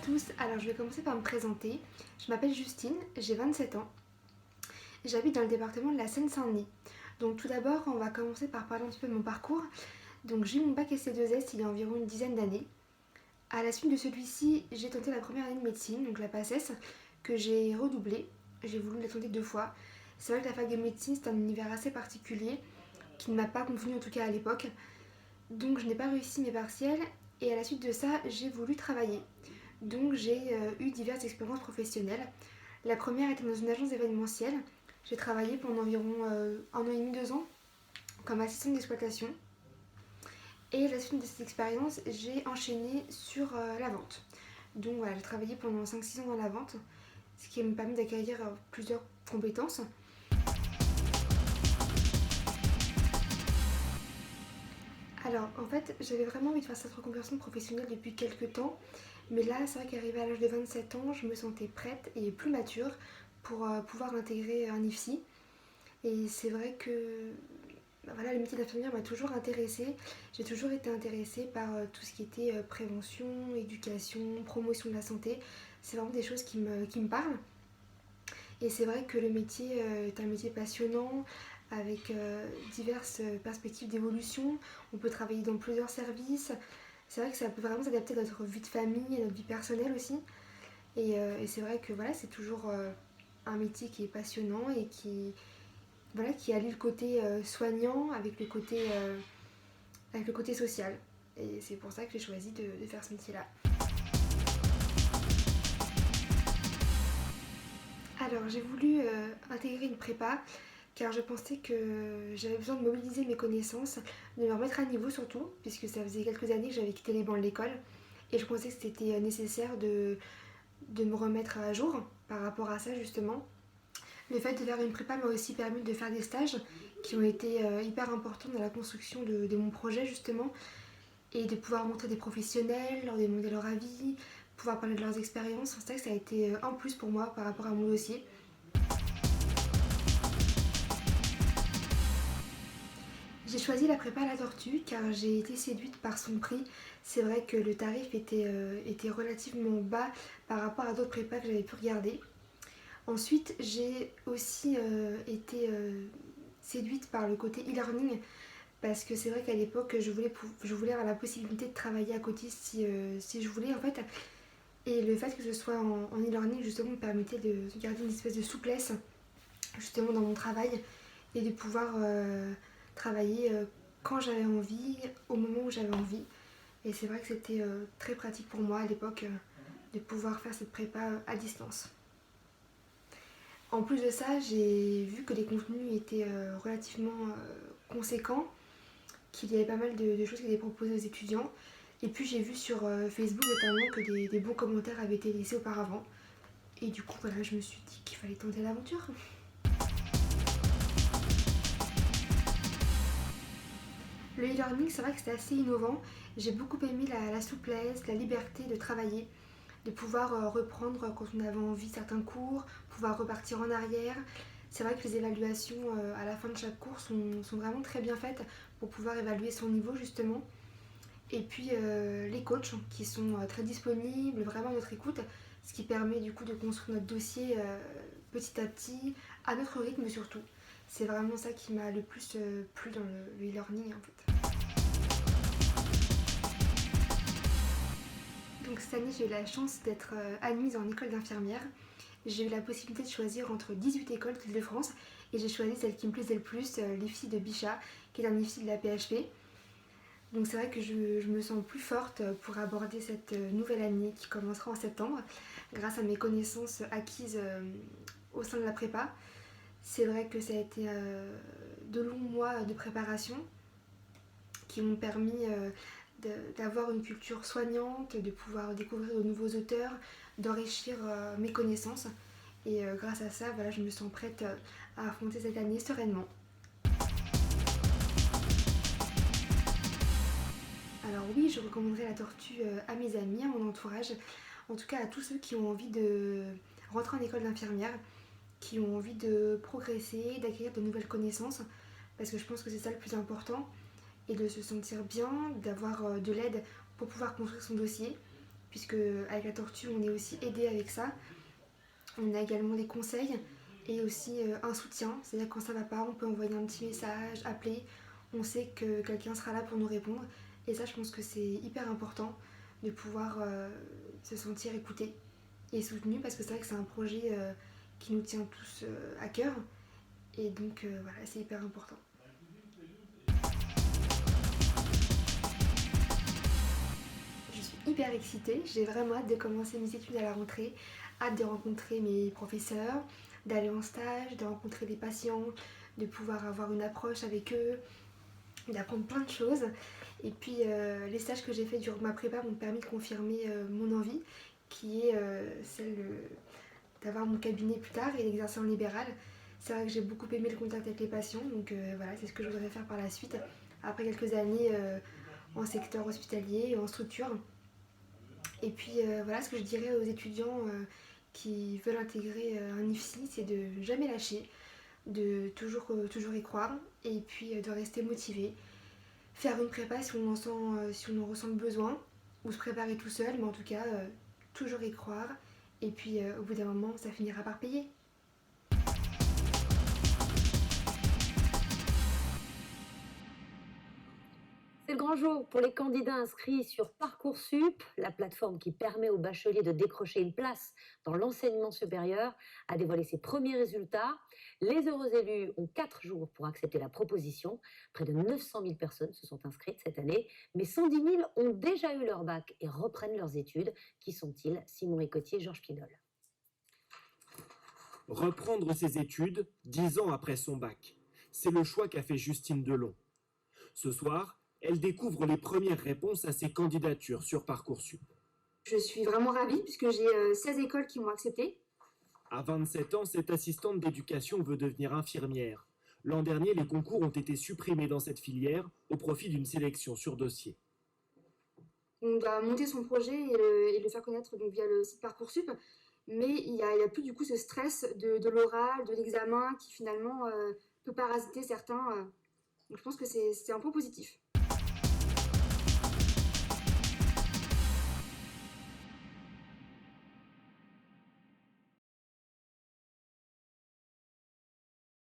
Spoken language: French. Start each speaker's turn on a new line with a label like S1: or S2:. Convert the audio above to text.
S1: tous, alors je vais commencer par me présenter. Je m'appelle Justine, j'ai 27 ans. J'habite dans le département de la Seine-Saint-Denis. Donc tout d'abord, on va commencer par parler un petit peu de mon parcours. Donc j'ai eu mon bac SC2S il y a environ une dizaine d'années. À la suite de celui-ci, j'ai tenté la première année de médecine, donc la PACES, que j'ai redoublée. J'ai voulu la tenter 2 fois. C'est vrai que la fac de médecine, c'est un univers assez particulier, qui ne m'a pas convenu en tout cas à l'époque. Donc je n'ai pas réussi mes partiels et à la suite de ça, j'ai voulu travailler. Donc j'ai eu diverses expériences professionnelles. La première était dans une agence événementielle. J'ai travaillé pendant environ 1 an et demi, 2 ans comme assistante d'exploitation. Et à la suite de cette expérience, j'ai enchaîné sur la vente. Donc voilà, j'ai travaillé pendant 5-6 ans dans la vente, ce qui m'a permis d'acquérir plusieurs compétences. Alors en fait, j'avais vraiment envie de faire cette reconversion professionnelle depuis quelques temps. Mais là, c'est vrai qu'arrivée à l'âge de 27 ans, je me sentais prête et plus mature pour pouvoir intégrer un IFSI. Et c'est vrai que bah voilà, le métier d'infirmière m'a toujours intéressée. J'ai toujours été intéressée par tout ce qui était prévention, éducation, promotion de la santé. C'est vraiment des choses qui me parlent. Et c'est vrai que le métier est un métier passionnant avec diverses perspectives d'évolution. On peut travailler dans plusieurs services. C'est vrai que ça peut vraiment s'adapter à notre vie de famille, à notre vie personnelle aussi. Et c'est vrai que voilà, c'est toujours un métier qui est passionnant et qui allie le côté soignant avec le côté social. Et c'est pour ça que j'ai choisi de faire ce métier-là. Alors j'ai voulu intégrer une prépa car je pensais que j'avais besoin de mobiliser mes connaissances, de me remettre à niveau surtout, puisque ça faisait quelques années que j'avais quitté les bancs de l'école. Et je pensais que c'était nécessaire de me remettre à jour par rapport à ça justement. Le fait de faire une prépa m'a aussi permis de faire des stages qui ont été hyper importants dans la construction de mon projet justement et de pouvoir montrer des professionnels, leur demander leur avis, pouvoir parler de leurs expériences. C'est vrai que ça a été un plus pour moi par rapport à mon dossier. J'ai choisi la prépa à la tortue car j'ai été séduite par son prix. C'est vrai que le tarif était relativement bas par rapport à d'autres prépas que j'avais pu regarder. Ensuite, j'ai aussi été séduite par le côté e-learning parce que c'est vrai qu'à l'époque, je voulais avoir la possibilité de travailler à côté si je voulais en fait. Et le fait que ce soit en e-learning justement me permettait de garder une espèce de souplesse justement dans mon travail et de pouvoir travailler quand j'avais envie, au moment où j'avais envie. Et c'est vrai que c'était très pratique pour moi à l'époque de pouvoir faire cette prépa à distance. En plus de ça, j'ai vu que les contenus étaient relativement conséquents, qu'il y avait pas mal de choses qui étaient proposées aux étudiants. Et puis j'ai vu sur Facebook notamment que des bons commentaires avaient été laissés auparavant. Et du coup, voilà, je me suis dit qu'il fallait tenter l'aventure. Le e-learning, c'est vrai que c'était assez innovant. J'ai beaucoup aimé la souplesse, la liberté de travailler, de pouvoir reprendre quand on avait envie certains cours, pouvoir repartir en arrière. C'est vrai que les évaluations à la fin de chaque cours sont vraiment très bien faites pour pouvoir évaluer son niveau justement. Et puis les coachs qui sont très disponibles, vraiment à notre écoute, ce qui permet du coup de construire notre dossier petit à petit, à notre rythme surtout. C'est vraiment ça qui m'a le plus plu dans le e-learning en fait. Donc cette année j'ai eu la chance d'être admise en école d'infirmière. J'ai eu la possibilité de choisir entre 18 écoles d'Île-de-France et j'ai choisi celle qui me plaisait le plus, l'IFSI de Bichat, qui est un IFSI de la PHP. Donc c'est vrai que je me sens plus forte pour aborder cette nouvelle année qui commencera en septembre grâce à mes connaissances acquises au sein de la prépa. C'est vrai que ça a été de longs mois de préparation qui m'ont permis d'avoir une culture soignante, de pouvoir découvrir de nouveaux auteurs, d'enrichir mes connaissances. Et grâce à ça, voilà, je me sens prête à affronter cette année sereinement. Alors oui, je recommanderais la tortue à mes amis, à mon entourage, en tout cas à tous ceux qui ont envie de rentrer en école d'infirmière, qui ont envie de progresser, d'acquérir de nouvelles connaissances, parce que je pense que c'est ça le plus important, et de se sentir bien, d'avoir de l'aide pour pouvoir construire son dossier, puisque avec la tortue on est aussi aidé avec ça. On a également des conseils et aussi un soutien, c'est-à-dire quand ça va pas, on peut envoyer un petit message, appeler, on sait que quelqu'un sera là pour nous répondre. Et ça, je pense que c'est hyper important de pouvoir se sentir écouté et soutenu, parce que c'est vrai que c'est un projet qui nous tient tous à cœur. Et donc voilà, c'est hyper important. Je suis hyper excitée, j'ai vraiment hâte de commencer mes études à la rentrée, hâte de rencontrer mes professeurs, d'aller en stage, de rencontrer des patients, de pouvoir avoir une approche avec eux, d'apprendre plein de choses. Et puis les stages que j'ai fait durant ma prépa m'ont permis de confirmer mon envie, qui est celle d'avoir mon cabinet plus tard et d'exercer en libéral. C'est vrai que j'ai beaucoup aimé le contact avec les patients, donc voilà, c'est ce que je voudrais faire par la suite, après quelques années en secteur hospitalier et en structure. Et puis voilà, ce que je dirais aux étudiants qui veulent intégrer un IFSI, c'est de jamais lâcher, de toujours y croire, et puis de rester motivé. Faire une prépa si on en ressent le besoin, ou se préparer tout seul, mais en tout cas, toujours y croire. Et puis au bout d'un moment, ça finira par payer.
S2: C'est le grand jour pour les candidats inscrits sur Parcoursup, la plateforme qui permet aux bacheliers de décrocher une place dans l'enseignement supérieur, a dévoilé ses premiers résultats. Les heureux élus ont 4 jours pour accepter la proposition. Près de 900 000 personnes se sont inscrites cette année, mais 110 000 ont déjà eu leur bac et reprennent leurs études. Qui sont-ils? Simon Ricotier, Georges Pinol.
S3: Reprendre ses études 10 ans après son bac. C'est le choix qu'a fait Justine Delon. Ce soir, elle découvre les premières réponses à ses candidatures sur Parcoursup.
S1: Je suis vraiment ravie puisque j'ai 16 écoles qui m'ont acceptée.
S3: À 27 ans, cette assistante d'éducation veut devenir infirmière. L'an dernier, les concours ont été supprimés dans cette filière au profit d'une sélection sur dossier.
S1: On doit monter son projet et le faire connaître donc, via le site Parcoursup. Mais il n'y a plus du coup ce stress de l'oral, de l'examen qui finalement peut parasiter certains. Donc je pense que c'est un point positif.